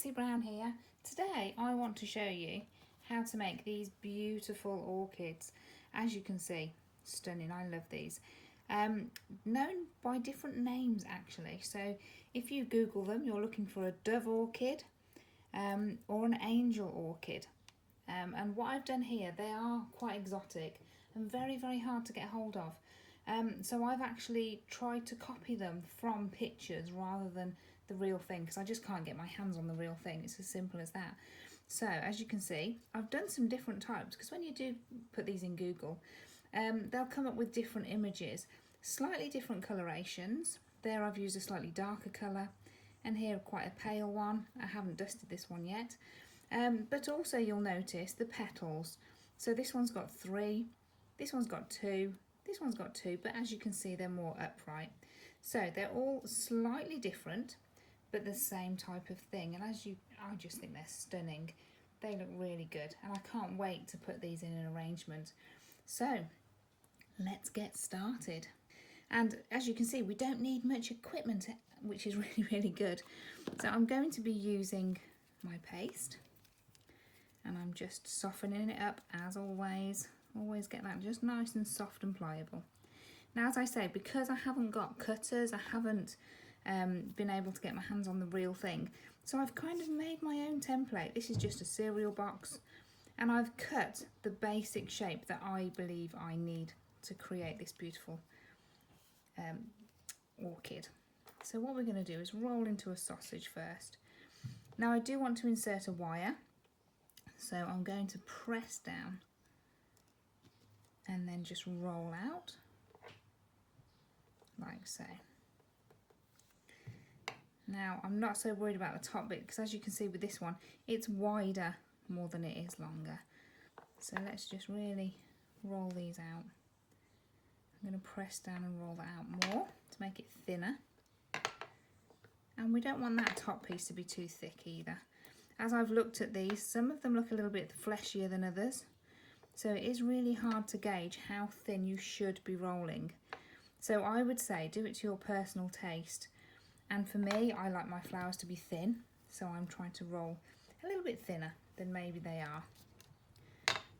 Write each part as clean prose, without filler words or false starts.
Nancy Brown here. Today I want to show you how to make these beautiful orchids. As you can see, stunning, I love these. Known by different names actually, so if you Google them you're looking for a dove orchid or an angel orchid. And what I've done here, they are quite exotic and very hard to get hold of. So I've actually tried to copy them from pictures rather than the real thing, because I just can't get my hands on the real thing. It's as simple as that. So as you can see, I've done some different types, because when you do put these in Google, they'll come up with different images, slightly different colorations. There I've used a slightly darker colour, and here quite a pale one. I haven't dusted this one yet. But also you'll notice the petals. So this one's got 3, this one's got 2, this one's got 2, but as you can see they're more upright. So they're all slightly different, but the same type of thing. And I just think they're stunning. They look really good, and I can't wait to put these in an arrangement. So let's get started. And as you can see, we don't need much equipment, which is really good. So I'm going to be using my paste, and I'm just softening it up as always. Always get that just nice and soft and pliable. Now, as I say, because I haven't got cutters, I haven't been able to get my hands on the real thing, so I've kind of made my own template. This is just a cereal box, and I've cut the basic shape that I believe I need to create this beautiful orchid. So what we're going to do is roll into a sausage first. Now I do want to insert a wire, so I'm going to press down and then just roll out like so. Now I'm not so worried about the top bit, because as you can see with this one, it's wider more than it is longer. So let's just really roll these out. I'm going to press down and roll that out more to make it thinner. And we don't want that top piece to be too thick either. As I've looked at these, some of them look a little bit fleshier than others. So it is really hard to gauge how thin you should be rolling. So I would say do it to your personal taste. And for me, I like my flowers to be thin, so I'm trying to roll a little bit thinner than maybe they are.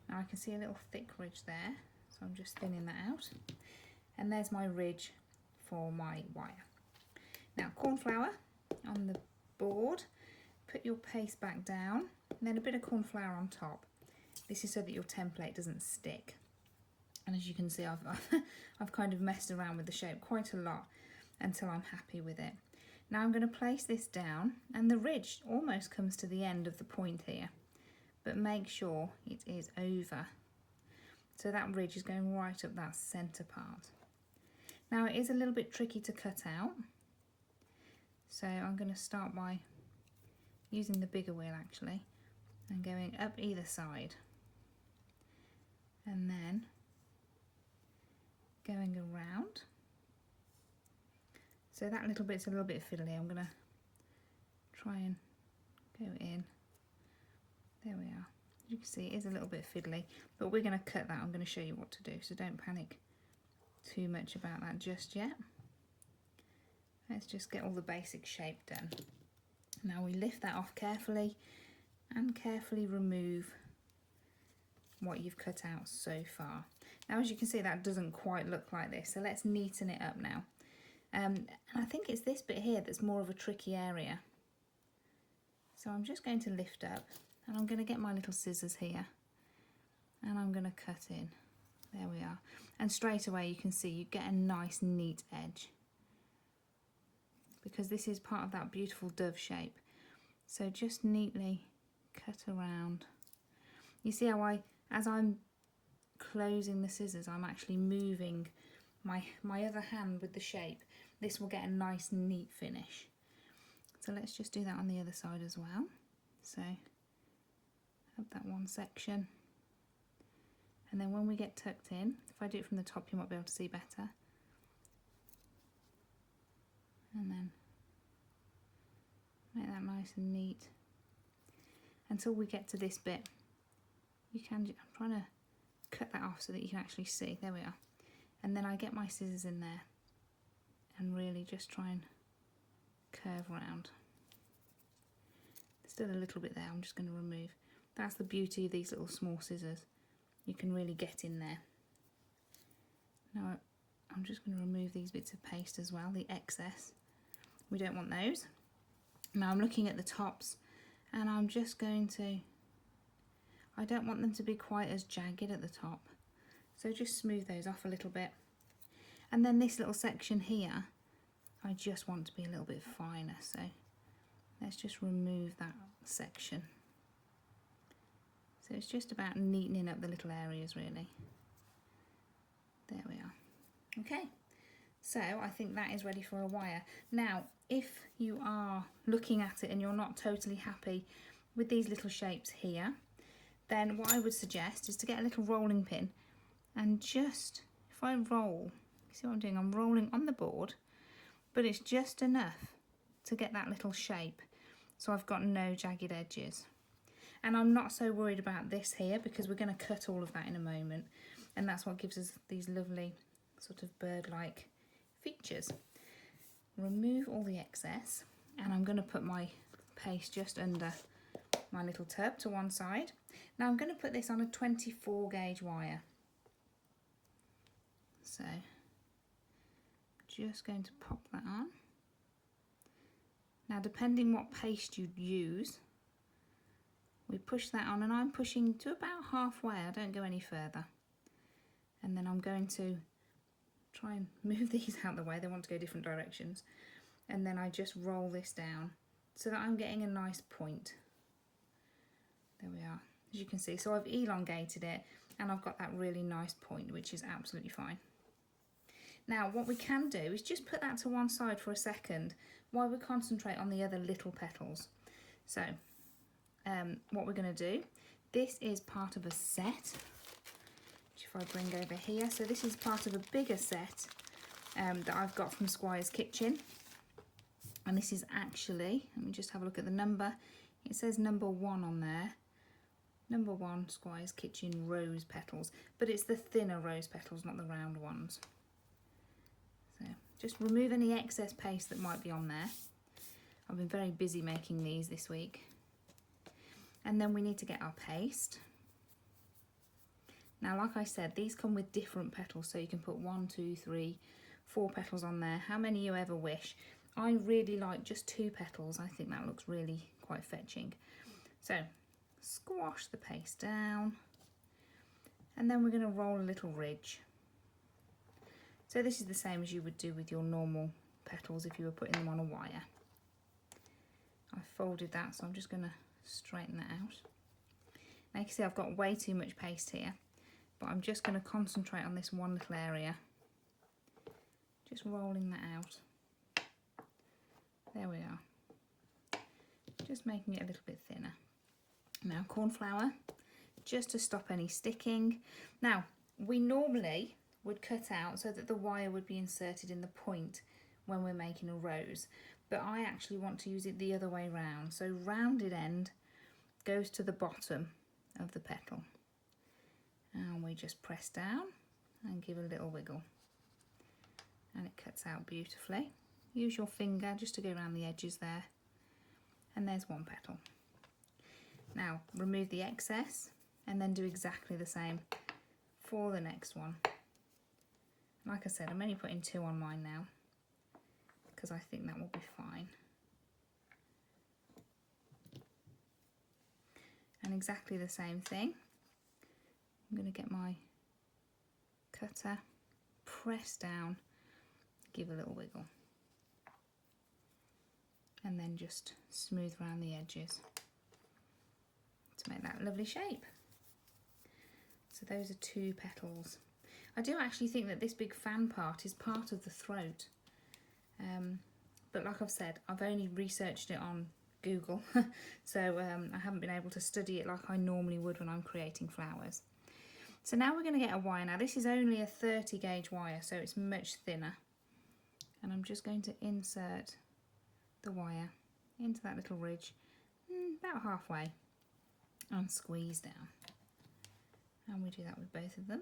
Now I can see a little thick ridge there, so I'm just thinning that out. And there's my ridge for my wire. Now corn flour on the board, put your paste back down, and then a bit of corn flour on top. This is so that your template doesn't stick. And as you can see, I've kind of messed around with the shape quite a lot until I'm happy with it. Now I'm going to place this down, and the ridge almost comes to the end of the point here, but make sure it is over. So that ridge is going right up that centre part. Now it is a little bit tricky to cut out, so I'm going to start by using the bigger wheel actually, and going up either side, and then going around. So that little bit's a little bit fiddly. I'm going to try and go in. There we are. You can see it is a little bit fiddly, but we're going to cut that. I'm going to show you what to do, so don't panic too much about that just yet. Let's just get all the basic shape done. Now we lift that off carefully and carefully remove what you've cut out so far. Now as you can see, that doesn't quite look like this, so let's neaten it up now. And I think it's this bit here that's more of a tricky area. So I'm just going to lift up, and I'm going to get my little scissors here, and I'm going to cut in. There we are. And straight away you can see you get a nice neat edge, because this is part of that beautiful dove shape. So just neatly cut around. You see how as I'm closing the scissors, I'm actually moving my other hand with the shape. This will get a nice neat finish. So let's just do that on the other side as well. So up that one section, and then when we get tucked in, if I do it from the top you might be able to see better, and then make that nice and neat until we get to this bit. I'm trying to cut that off so that you can actually see. There we are. And then I get my scissors in there and really just try and curve around. This Still a little bit there, I'm just going to remove. That's the beauty of these little small scissors. You can really get in there. Now I'm just going to remove these bits of paste as well, the excess. We don't want those. Now I'm looking at the tops and I'm just going to, I don't want them to be quite as jagged at the top. So just smooth those off a little bit. And then this little section here, I just want to be a little bit finer. So let's just remove that section. So it's just about neatening up the little areas really. There we are. Okay, so I think that is ready for a wire. Now, if you are looking at it and you're not totally happy with these little shapes here, then what I would suggest is to get a little rolling pin and just, if I roll, see what I'm doing? I'm rolling on the board, but it's just enough to get that little shape. So I've got no jagged edges. And I'm not so worried about this here because we're going to cut all of that in a moment. And that's what gives us these lovely sort of bird-like features. Remove all the excess, and I'm going to put my paste just under my little tub to one side. Now I'm going to put this on a 24 gauge wire. So just going to pop that on. Now depending what paste you use, we push that on, and I'm pushing to about halfway, I don't go any further. And then I'm going to try and move these out the way, they want to go different directions. And then I just roll this down so that I'm getting a nice point. There we are, as you can see. So I've elongated it and I've got that really nice point, which is absolutely fine. Now what we can do is just put that to one side for a second while we concentrate on the other little petals. So what we're going to do, this is part of a set. If I bring over here, so this is part of a bigger set that I've got from Squire's Kitchen, and this is actually, let me just have a look at the number, it says number 1 on there, number 1 Squire's Kitchen rose petals, but it's the thinner rose petals, not the round ones. So just remove any excess paste that might be on there. I've been very busy making these this week. And then we need to get our paste. Now, like I said, these come with different petals, so you can put 1, 2, 3, 4 petals on there, how many you ever wish. I really like just 2 petals. I think that looks really quite fetching. So squash the paste down, and then we're going to roll a little ridge. So this is the same as you would do with your normal petals if you were putting them on a wire. I folded that, so I'm just going to straighten that out. Now you can see I've got way too much paste here, but I'm just going to concentrate on this one little area. Just rolling that out. There we are. Just making it a little bit thinner. Now corn flour, just to stop any sticking. Now we normally would cut out so that the wire would be inserted in the point when we're making a rose, but I actually want to use it the other way round. So rounded end goes to the bottom of the petal, and we just press down and give a little wiggle, and it cuts out beautifully. Use your finger just to go around the edges there, and there's one petal. Now remove the excess and then do exactly the same for the next one. Like I said, I'm only putting 2 on mine now because I think that will be fine. And exactly the same thing. I'm going to get my cutter, press down, give a little wiggle, and then just smooth around the edges to make that lovely shape. So those are 2 petals. I do actually think that this big fan part is part of the throat, but like I've said, I've only researched it on Google, so I haven't been able to study it like I normally would when I'm creating flowers. So now we're going to get a wire. Now this is only a 30 gauge wire, so it's much thinner, and I'm just going to insert the wire into that little ridge, about halfway, and squeeze down. And we do that with both of them.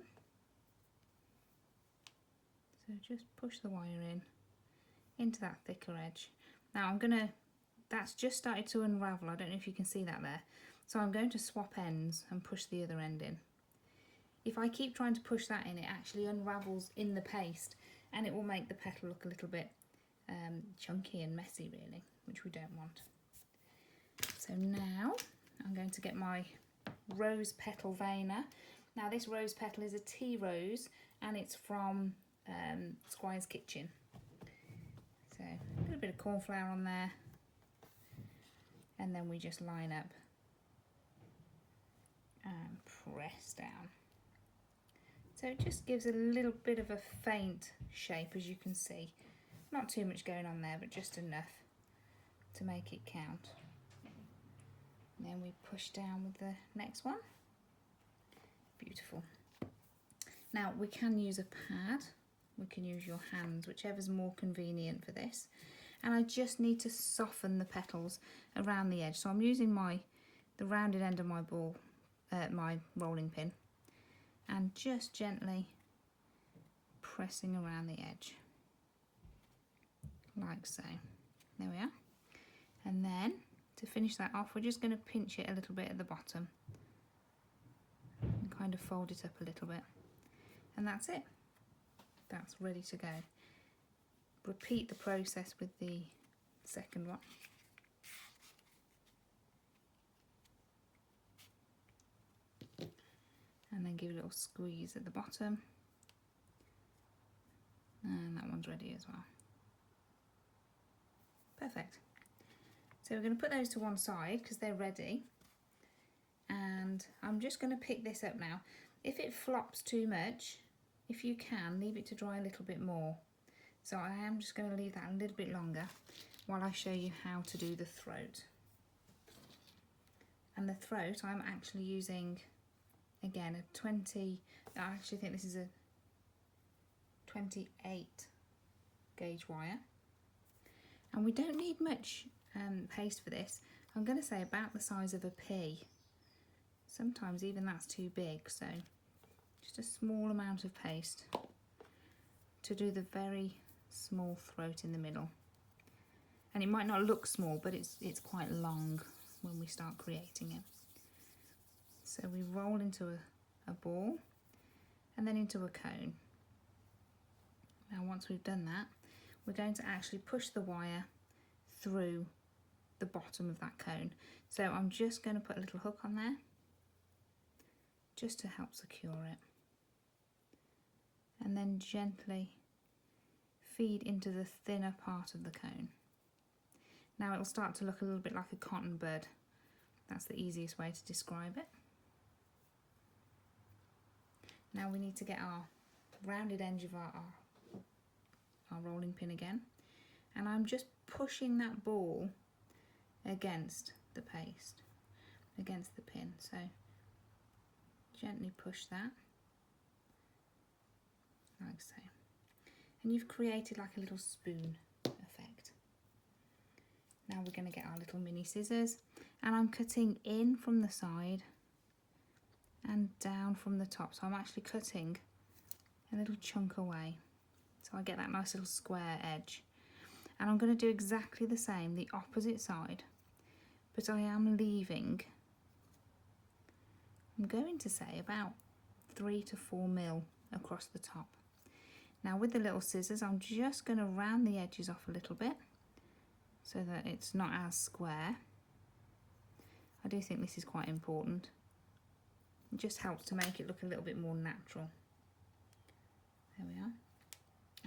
So just push the wire in into that thicker edge. Now that's just started to unravel. I don't know if you can see that there. So I'm going to swap ends and push the other end in. If I keep trying to push that in, it actually unravels in the paste and it will make the petal look a little bit chunky and messy really, which we don't want. So now I'm going to get my rose petal veiner. Now this rose petal is a tea rose and it's from Squire's Kitchen. So a little bit of corn flour on there, and then we just line up and press down. So it just gives a little bit of a faint shape, as you can see. Not too much going on there, but just enough to make it count. And then we push down with the next one. Beautiful. Now we can use a pad, we can use your hands, whichever's more convenient for this. And I just need to soften the petals around the edge. So I'm using the rounded end of my ball, my rolling pin, and just gently pressing around the edge, like so. There we are. And then to finish that off, we're just going to pinch it a little bit at the bottom and kind of fold it up a little bit. And that's it. That's ready to go. Repeat the process with the second one. And then give a little squeeze at the bottom. And that one's ready as well. Perfect. So we're going to put those to one side because they're ready. And I'm just going to pick this up now. If it flops too much, if you can, leave it to dry a little bit more. So I am just going to leave that a little bit longer while I show you how to do the throat. And the throat, I'm actually using, again, a 20, I actually think this is a 28 gauge wire. And we don't need much paste for this. I'm going to say about the size of a pea. Sometimes even that's too big, so just a small amount of paste to do the very small throat in the middle. And it might not look small, but it's quite long when we start creating it. So we roll into a ball and then into a cone. Now once we've done that, we're going to actually push the wire through the bottom of that cone. So I'm just going to put a little hook on there just to help secure it. And then gently feed into the thinner part of the cone. Now it will start to look a little bit like a cotton bud. That's the easiest way to describe it. Now we need to get our rounded edge of our rolling pin again. And I'm just pushing that ball against the paste, against the pin. So gently push that, like so. And you've created like a little spoon effect. Now we're going to get our little mini scissors, and I'm cutting in from the side and down from the top. So I'm actually cutting a little chunk away. So I get that nice little square edge. And I'm going to do exactly the same, the opposite side, but I am leaving, I'm going to say about 3 to 4 mil across the top. Now with the little scissors, I'm just going to round the edges off a little bit so that it's not as square. I do think this is quite important. It just helps to make it look a little bit more natural. There we are.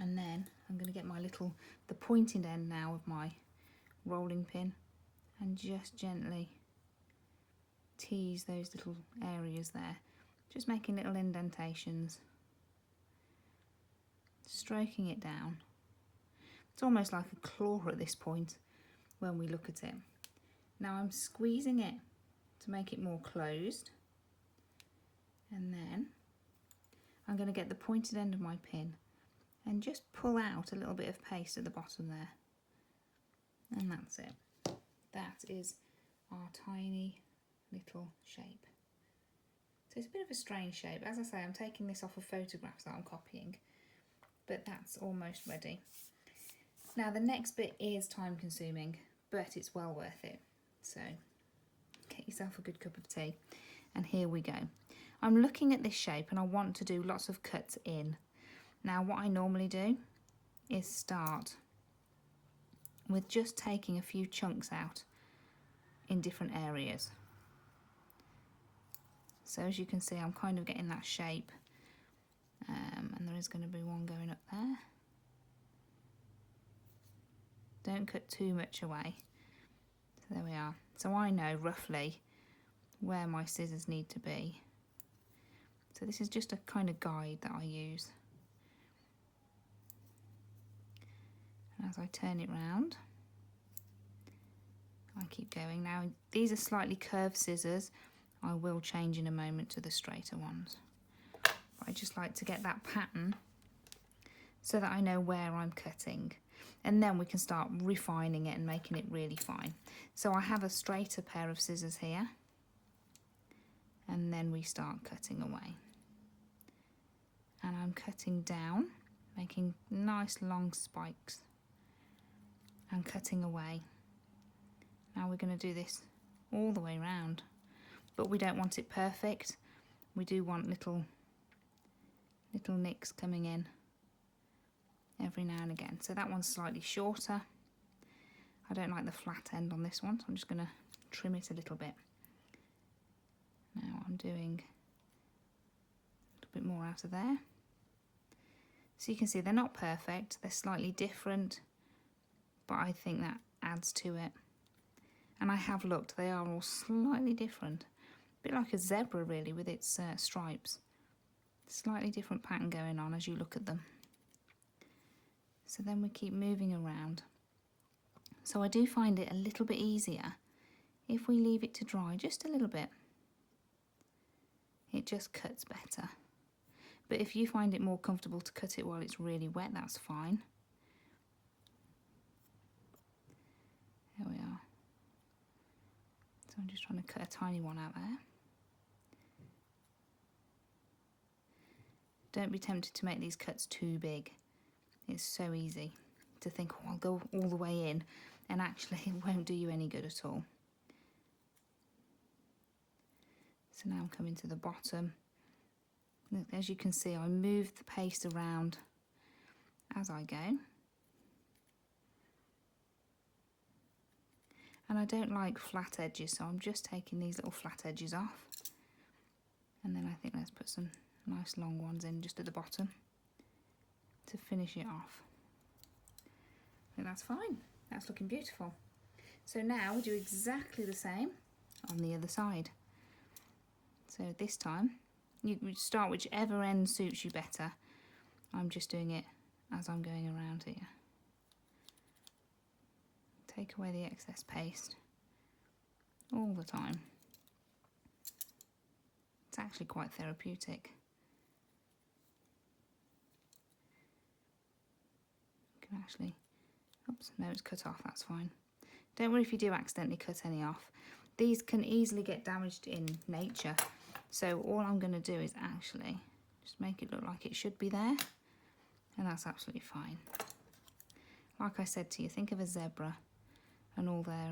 And then I'm going to get the pointed end now of my rolling pin and just gently tease those little areas there, just making little indentations, stroking it down. It's almost like a claw at this point when we look at it. Now I'm squeezing it to make it more closed, and then I'm going to get the pointed end of my pin and just pull out a little bit of paste at the bottom there. And that's it. That is our tiny little shape. So it's a bit of a strange shape. As I say, I'm taking this off of photographs that I'm copying, but that's almost ready. Now the next bit is time consuming, but it's well worth it. So get yourself a good cup of tea, and here we go. I'm looking at this shape and I want to do lots of cuts in. Now what I normally do is start with just taking a few chunks out in different areas. So as you can see, I'm kind of getting that shape, and there is going to be one going up there. Don't cut too much away. So there we are. So I know roughly where my scissors need to be. So this is just a kind of guide that I use. And as I turn it round, I keep going. Now these are slightly curved scissors. I will change in a moment to the straighter ones. I just like to get that pattern so that I know where I'm cutting, and then we can start refining it and making it really fine. So I have a straighter pair of scissors here, and then we start cutting away. And I'm cutting down, making nice long spikes and cutting away. Now we're going to do this all the way around, but we don't want it perfect. We do want little nicks coming in every now and again. So that one's slightly shorter. I don't like the flat end on this one, so I'm just going to trim it a little bit. Now I'm doing a little bit more out of there. So you can see they're not perfect, they're slightly different, but I think that adds to it. And I have looked, they are all slightly different. A bit like a zebra really, with its stripes. Slightly different pattern going on as you look at them. So then we keep moving around. So I do find it a little bit easier if we leave it to dry just a little bit. It just cuts better. But if you find it more comfortable to cut it while it's really wet, that's fine. There we are. So I'm just trying to cut a tiny one out there. Don't be tempted to make these cuts too big. It's so easy to think, oh, I'll go all the way in, and actually it won't do you any good at all. So now I'm coming to the bottom. As you can see, I move the paste around as I go. And I don't like flat edges, so I'm just taking these little flat edges off. And then I think let's put some nice long ones in just at the bottom to finish it off. I think that's fine. That's looking beautiful. So now we do exactly the same on the other side. So this time, you start whichever end suits you better. I'm just doing it as I'm going around here. Take away the excess paste all the time. It's actually quite therapeutic. You can actually, oops, no, it's cut off, that's fine. Don't worry if you do accidentally cut any off. These can easily get damaged in nature. So all I'm going to do is actually just make it look like it should be there, and that's absolutely fine. Like I said to you, think of a zebra and all their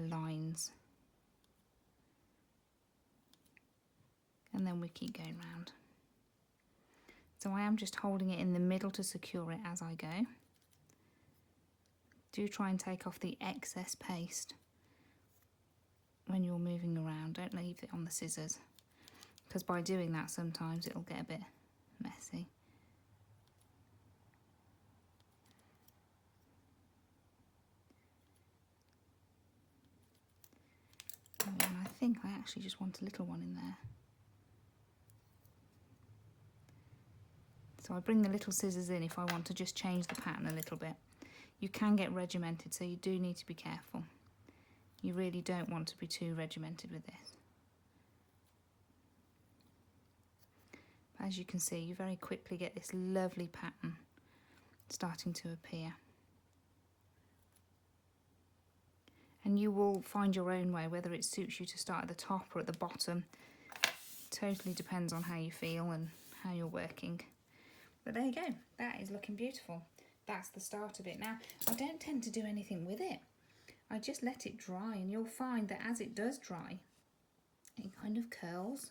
lines. And then we keep going round. So I am just holding it in the middle to secure it as I go. Do try and take off the excess paste when you're moving around. Don't leave it on the scissors, because by doing that sometimes it'll get a bit messy. And I think I actually just want a little one in there. So I bring the little scissors in if I want to just change the pattern a little bit. You can get regimented, so you do need to be careful. You really don't want to be too regimented with this. But as you can see, you very quickly get this lovely pattern starting to appear. And you will find your own way, whether it suits you to start at the top or at the bottom. Totally depends on how you feel and how you're working. But there you go, that is looking beautiful. that's the start of it. Now, I don't tend to do anything with it. I just let it dry, and you'll find that as it does dry, it kind of curls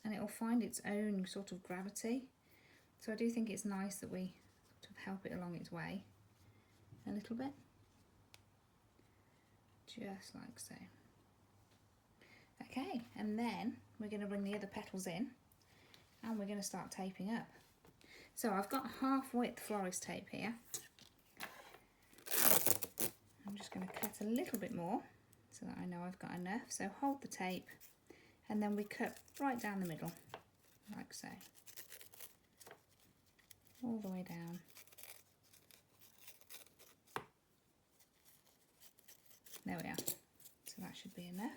and it'll find its own sort of gravity. So I do think it's nice that we sort of help it along its way a little bit, just like so. Okay, and then we're going to bring the other petals in and we're going to start taping up. So I've got half width florist tape here. I'm just going to cut a little bit more so that I know I've got enough. So hold the tape and then we cut right down the middle, like so, all the way down. There we are. So that should be enough.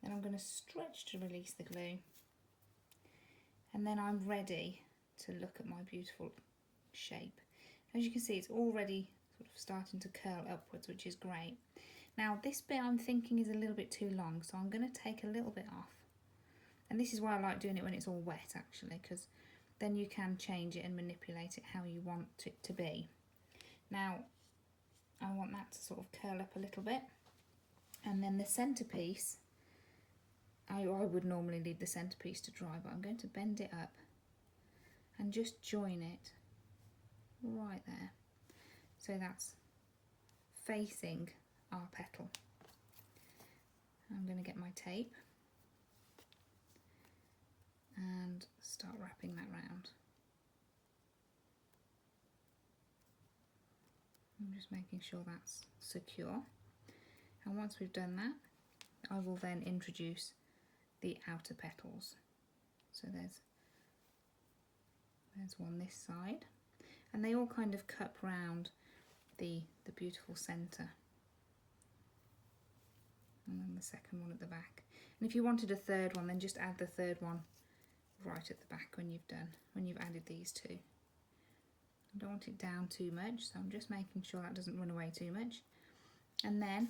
Then I'm going to stretch to release the glue. And then I'm ready to look at my beautiful shape. As you can see, it's already sort of starting to curl upwards, which is great. Now this bit I'm thinking is a little bit too long, so I'm going to take a little bit off. And this is why I like doing it when it's all wet, actually, because then you can change it and manipulate it how you want it to be. Now I want that to sort of curl up a little bit, and then the centerpiece, I would normally leave the centerpiece to dry, but I'm going to bend it up and just join it right there. So that's facing our petal. I'm going to get my tape and start wrapping that round. I'm just making sure that's secure. And once we've done that, I will then introduce the outer petals. So there's one this side, and they all kind of cup round the beautiful centre, and then the second one at the back. And if you wanted a third one, then just add the third one right at the back when you've added these two. I don't want it down too much, so I'm just making sure that doesn't run away too much. And then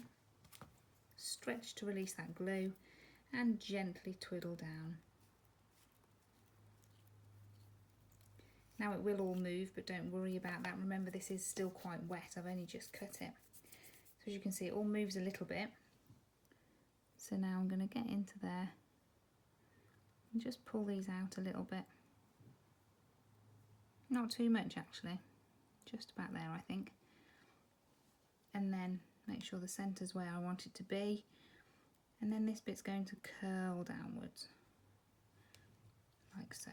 stretch to release that glue and gently twiddle down. Now it will all move, but don't worry about that. Remember, this is still quite wet. I've only just cut it. So as you can see, it all moves a little bit. So now I'm going to get into there and just pull these out a little bit. Not too much, actually. Just about there, I think. And then make sure the centre's where I want it to be. And then this bit's going to curl downwards, like so.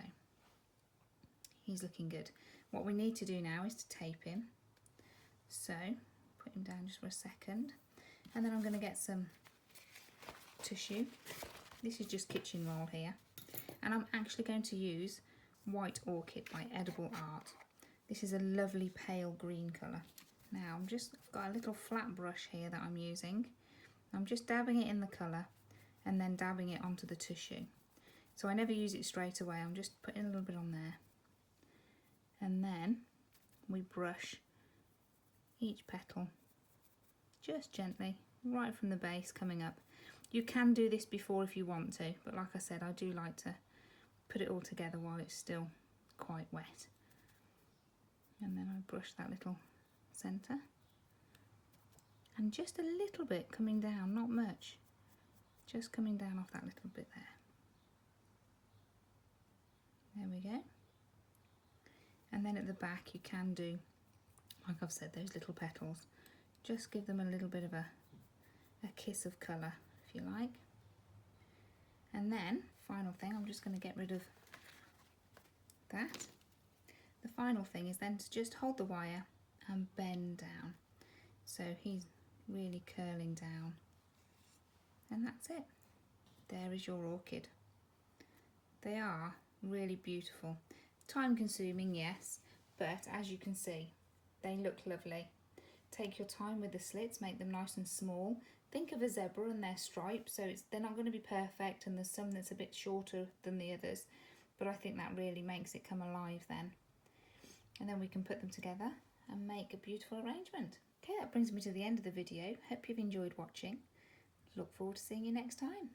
He's looking good. What we need to do now is to tape him. So put him down just for a second, and then I'm going to get some tissue. This is just kitchen roll here, and I'm actually going to use White Orchid by Edible Art. This is a lovely pale green colour. Now I've got a little flat brush here that I'm using. I'm just dabbing it in the colour and then dabbing it onto the tissue. So I never use it straight away, I'm just putting a little bit on there. And then we brush each petal just gently, right from the base coming up. You can do this before if you want to, but like I said, I do like to put it all together while it's still quite wet. And then I brush that little centre. And just a little bit coming down, not much. Just coming down off that little bit there. There we go. And then at the back you can do, like I've said, those little petals. Just give them a little bit of a kiss of colour, if you like. And then, final thing, I'm just going to get rid of that. The final thing is then to just hold the wire and bend down. So he's really curling down. And that's it. There is your orchid. They are really beautiful. Time consuming, yes, but as you can see, they look lovely. Take your time with the slits, make them nice and small. Think of a zebra and their stripes, so they're not going to be perfect, and there's some that's a bit shorter than the others, but I think that really makes it come alive then. And then we can put them together and make a beautiful arrangement. Okay, that brings me to the end of the video. Hope you've enjoyed watching. Look forward to seeing you next time.